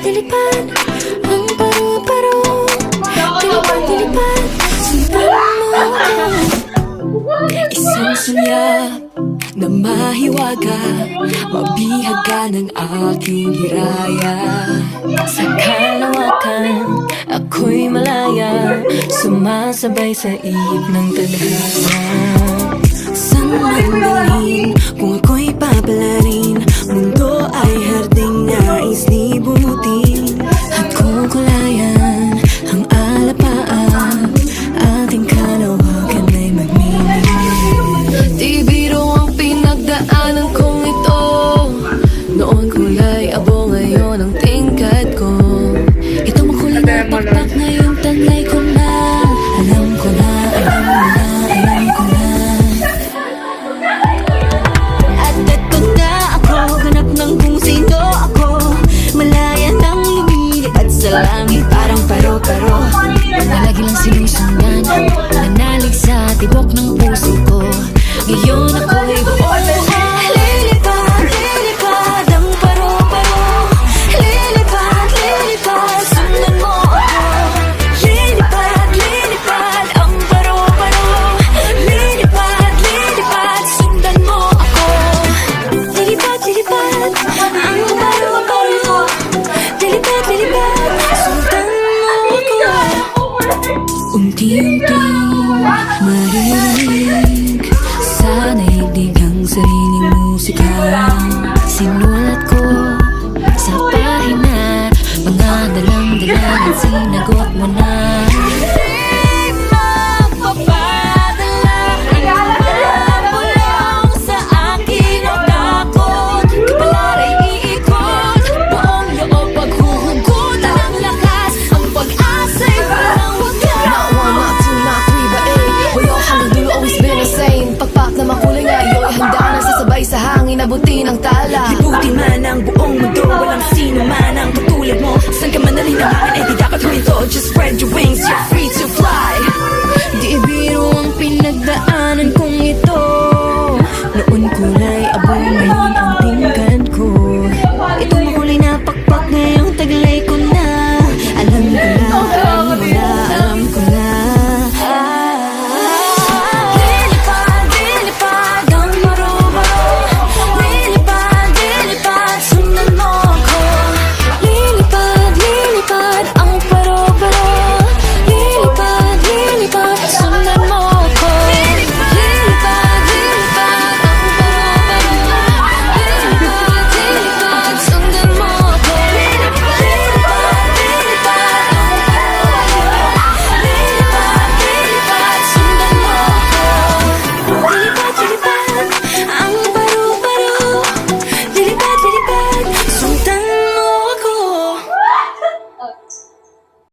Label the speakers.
Speaker 1: Dilipad, ang paru-paro. Dilipad, sundan mo ako. Isang sulyap na mahiwaga, mabihaga ng aking hiraya. Sa kalawakan, ako'y malaya, sumasabay sa ihip ng tadhana. Saan man dalhin, kung ako'y papalarin, mundo ay harding nais libutin. At kukulayan ang alapaan, ating kalawakan ay magmimili. Di biro ang pinagdaanan kong ito, noon kulay abo, ngayon ang tingkad ko. Ito makulay na pakpak, ngayon tanlay ko na. Alam ko na, alam mo na, alam ko na. At eto na ako, ganap ng kung sino ako. Malaya nang lumilipad sa langit, parang paro-paro. Nalagi lang sinusundan, nanalig sa tibok ng puso ko. Ngayon ako'y buo. Lilipad, lilipad ang paro-paro. Lilipad, lilipad, sundan mo ako. Lilipad, lilipad ang paro-paro. Lilipad, lilipad, sundan mo ako. Lilipad, lilipad ang paro-paro. Lilipad, lilipad, sundan mo ako. Unti-unting marinig sa naigdig ang sariling musika. Sinulat ko sa pahina mga dalang-dalang at sinagot mo na.